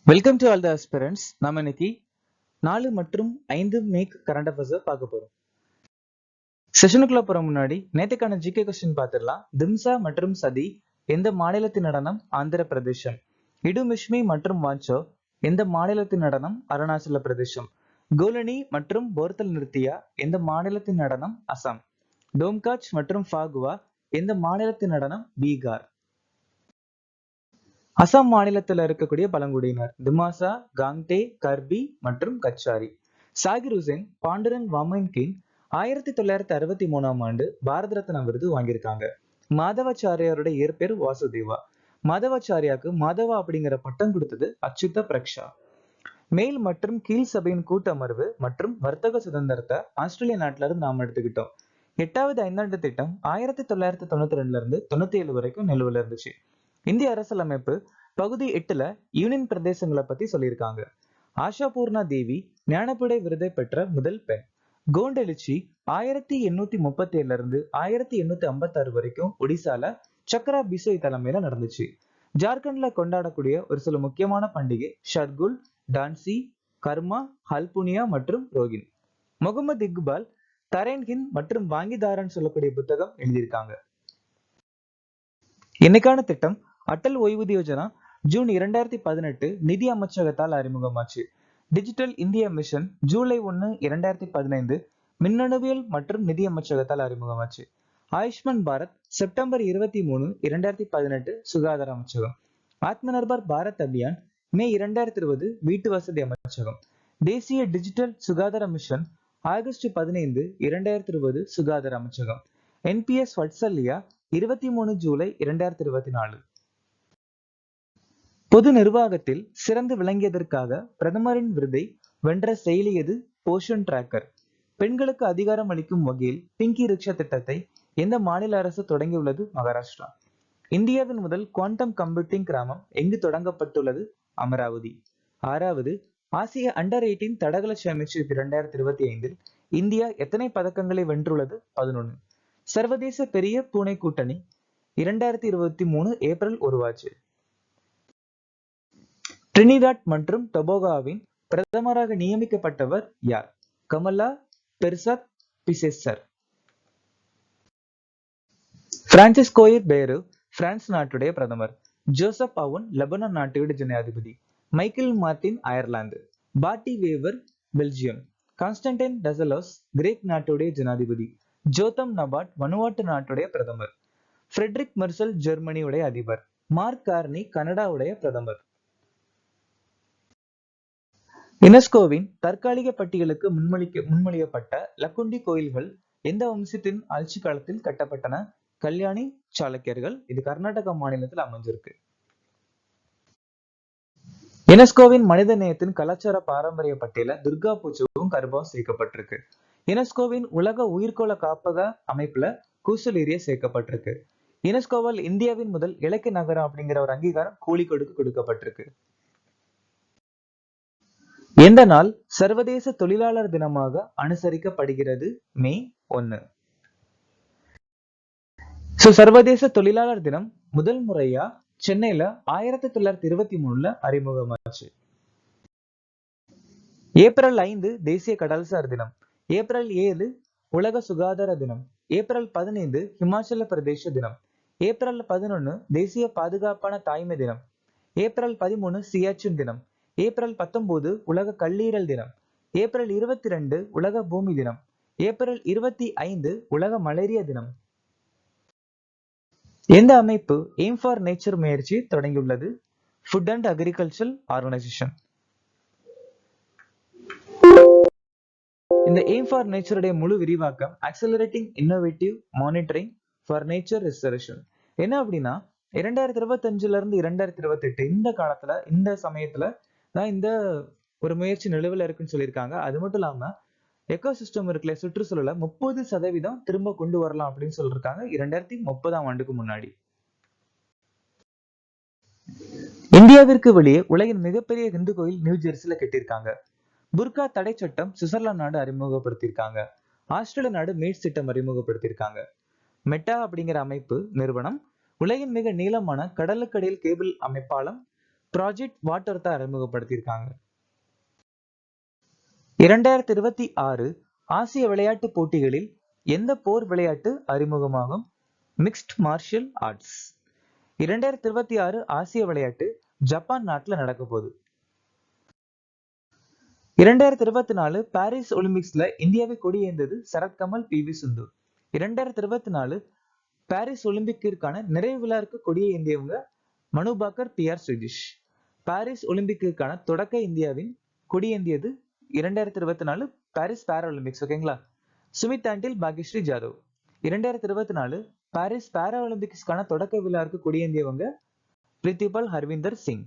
Welcome to all the aspirants. நாம இன்னைக்கு 4 மற்றும் 5 மேக் கரண்ட் அஃபேர்ஸ் பார்க்க போறோம். செஷனுக்குள்ள போற முன்னாடி நேத்துக்கான ஜிகே கொஸ்டின் பார்த்துடலாம். திம்சா மற்றும் சதி எந்த மாநிலத்தின் நடனம்? ஆந்திர பிரதேசம். இடுமிஷ்மி மற்றும் வாஞ்சோ எந்த மாநிலத்தின் நடனம்? அருணாச்சல பிரதேசம். கோலனி மற்றும் போர்த்தல் நிறுத்தியா எந்த மாநிலத்தின் நடனம்? அசாம். டோம்காச் மற்றும் ஃபாகுவா எந்த மாநிலத்தின் நடனம்? பீகார். அசாம் மாநிலத்தில் இருக்கக்கூடிய பழங்குடியினர் திமாசா, காங்டே, கர்பி மற்றும் கச்சாரி. சாகிர் ஹுசேன், பாண்டுரங் வாமன்கின் 1963ஆம் ஆண்டு பாரத ரத்னா விருது வாங்கியிருக்காங்க. மாதவாச்சாரியாருடைய இயற்பெயர் வாசுதேவா. மாதவாச்சாரியாக்கு மாதவா அப்படிங்கிற பட்டம் கொடுத்தது அச்சுத பிரக்ஷா. மேல் மற்றும் கீழ் சபையின் கூட்டமர்வு மற்றும் வர்த்தக சுதந்திரத்தை ஆஸ்திரேலியா நாட்டில இருந்து நாம எடுத்துக்கிட்டோம். 8வது ஐந்தாண்டு திட்டம் 1992ல இருந்து 97 வரைக்கும் நிலுவையில் இருந்துச்சு. இந்திய அரசியலமைப்பு பகுதி 8ல யூனியன் பிரதேசங்களை பத்தி சொல்லியிருக்காங்க. ஆஷா பூர்ணா தேவி ஞானபீட விருதை பெற்ற முதல் பெண். கோண்ட் எழுச்சி 1837ல இருந்து 1856 வரைக்கும் ஒடிசால சக்கரா பிசோய் தலைமையில நடந்துச்சு. ஜார்க்கண்ட்ல கொண்டாடக்கூடிய ஒரு சில முக்கியமான பண்டிகை ஷர்குல், டான்சி, கர்மா, ஹல்புனியா மற்றும் ரோகின். முகமது இக்பால் தரேன் ஹிந்த் மற்றும் வாங்கிதாரன் சொல்லக்கூடிய புத்தகம் எழுதியிருக்காங்க. இன்னைக்கான திட்டம் அட்டல் ஓய்வூதிய யோஜனா ஜூன் 2018 நிதி அமைச்சகத்தால் அறிமுகமாச்சு. டிஜிட்டல் இந்தியா மிஷன் ஜூலை 1, 2015 மின்னணுவியல் மற்றும் நிதி அமைச்சகத்தால் அறிமுகமாச்சு. ஆயுஷ்மான் பாரத் செப்டம்பர் 23, 2018 சுகாதார அமைச்சகம். ஆத்ம நிர்பர் பாரத் அபியான் மே 2020 வீட்டு வசதி அமைச்சகம். தேசிய டிஜிட்டல் சுகாதார மிஷன் ஆகஸ்ட் 15, 2020 சுகாதார அமைச்சகம். என்பிஎஸ் வட்சல்யா 23 ஜூலை 2024. பொது நிர்வாகத்தில் சிறந்து விளங்கியதற்காக பிரதமரின் விருதை வென்ற செயலி எது? போஷன் டிராக்கர். பெண்களுக்கு அதிகாரம் அளிக்கும் வகையில் பிங்கி ரிக்ஷா திட்டத்தை எந்த மாநில அரசு தொடங்கியுள்ளது? மகாராஷ்டிரா. இந்தியாவின் முதல் குவாண்டம் கம்ப்யூட்டிங் கிராமம் எங்கு தொடங்கப்பட்டுள்ளது? அமராவதி. 6வது ஆசிய அண்டர் 18 தடகள சாம்பியன்ஷிப் 2025 இந்தியா எத்தனை பதக்கங்களை வென்றுள்ளது? 11. சர்வதேச பெரிய பூனை கூட்டணி 2023 ஏப்ரல் உருவாச்சு. ட்ரினிடாட் மற்றும் டொபாகோவின் பிரதமராக நியமிக்கப்பட்டவர் யார்? கமலா பெர்சாத் பிசெசர். பிரான்சிஸ்கோயர் பேரு பிரான்ஸ் நாட்டுடைய பிரதமர். ஜோசப் அவுன் லெபனான் நாட்டுடைய ஜனாதிபதி. Michael Martin Ireland. பாட்டி வேவர் பெல்ஜியம். கான்ஸ்டன்டைன் டசலோஸ் கிரேக் நாட்டுடைய ஜனாதிபதி. ஜோதம் நபாட் வனுவாட்டு நாட்டுடைய பிரதமர். ஃப்ரெட்ரிக் மெர்சல் ஜெர்மனியுடைய அதிபர். மார்க் கார்னி கனடாவுடைய பிரதமர். யுனெஸ்கோவின் தற்காலிக பட்டியலுக்கு முன்மொழியப்பட்ட லக்குண்டி கோயில்கள் எந்த வம்சத்தின் ஆட்சி காலத்தில் கட்டப்பட்டன? கல்யாணி சாளுக்கியர்கள். இது கர்நாடகா மாநிலத்தில் அமைஞ்சிருக்கு. யுனெஸ்கோவின் மனித நேயத்தின் கலாச்சார பாரம்பரிய பட்டியல துர்கா பூஜையும் கர்பாவும் சேர்க்கப்பட்டிருக்கு. யுனெஸ்கோவின் உலக உயிர்கோள காப்பக அமைப்புல கூசல் ஏரியா சேர்க்கப்பட்டிருக்கு. யுனெஸ்கோவால் இந்தியாவின் முதல் இலக்கிய நகரம் அப்படிங்கிற ஒரு அங்கீகாரம் கோழிக்கோடுக்கு கொடுக்கப்பட்டிருக்கு. எந்த நாள் சர்வதேச தொழிலாளர் தினமாக அனுசரிக்கப்படுகிறது? மே 1. சர்வதேச தொழிலாளர் தினம் முதல் முறையா சென்னையில 1923ல அறிமுகமாச்சு. ஏப்ரல் 5 தேசிய கடல்சார் தினம். ஏப்ரல் 7 உலக சுகாதார தினம். ஏப்ரல் 15 ஹிமாச்சல பிரதேச தினம். ஏப்ரல் 11 தேசிய பாதுகாப்பான தாய்மை தினம். ஏப்ரல் 13 சியாச்சின் தினம். ஏப்ரல் 19 உலக கல்லீரல் தினம். ஏப்ரல் 22 உலக பூமி தினம். ஏப்ரல் 25 உலக மலேரியா தினம். எந்த அமைப்பு எய்ம் ஃபார் நேச்சர் முயற்சி தொடங்கியுள்ளது? Food and agriculture organisation. இந்த எய்ம் ஃபார் நேச்சருடைய முழு விரிவாக்கம் accelerating innovative monitoring for nature reservation. என்ன அப்படின்னா 2025ல இருந்து 2028 இந்த காலத்துல இந்த சமயத்துல தான் இந்த ஒரு முயற்சி நிலுவையில் இருக்குன்னு சொல்லியிருக்காங்க. அது மட்டும் இல்லாம எக்கோசிஸ்டம் இருக்குல்ல, சுற்றுச்சூழலை 30% திரும்ப கொண்டு வரலாம் அப்படின்னு சொல்லிருக்காங்க 2030ஆம் ஆண்டுக்கு முன்னாடி. இந்தியாவிற்கு வெளியே உலகின் மிகப்பெரிய இந்து கோயில் நியூ ஜெர்சில கட்டியிருக்காங்க. புர்கா தடை சட்டம் சுவிட்சர்லாந்து நாடு அறிமுகப்படுத்தியிருக்காங்க. ஆஸ்திரேலியா நாடு மேட்ஸ் திட்டம் அறிமுகப்படுத்தியிருக்காங்க. மெட்டா அப்படிங்கிற அமைப்பு நிறுவனம் உலகின் மிக நீளமான கடலுக்கடியில் கேபிள் அமைப்பாளம் ப்ராஜெக்ட் வாட்டர்த்தை அறிமுகப்படுத்தியிருக்காங்க. 2026 ஆசிய விளையாட்டுப் போட்டிகளில் எந்த போர் விளையாட்டு அறிமுகமாகும்? Mixed martial arts. 2026 ஆசிய விளையாட்டு ஜப்பான் நாட்டுல நடக்க போகுது. 2024 பாரிஸ் ஒலிம்பிக்ஸ்ல இந்தியாவை கொடியேந்தது சரத்கமல், பி வி சிந்து. 2024 பாரிஸ் ஒலிம்பிக்கிற்கான நிறைவு விழாவிற்கு கொடியை ஏந்தியவங்க மனு பாக்கர், பி ஆர் ஸ்ரீஜிஷ். பாரிஸ் ஒலிம்பிக்கிற்கான தொடக்க இந்தியாவின் கொடியேந்தியது 2024 பாரிஸ் பாரா ஒலிம்பிக்ஸ். ஓகேங்களா? சுமித் ஆண்டில், பாக்யஸ்ரீ ஜாதவ். 2024 பாரிஸ் பாரா ஒலிம்பிக்ஸ்க்கான தொடக்க விழாவிற்கு கொடியேந்தியவங்க பிரித்திபால் ஹர்விந்தர் சிங்.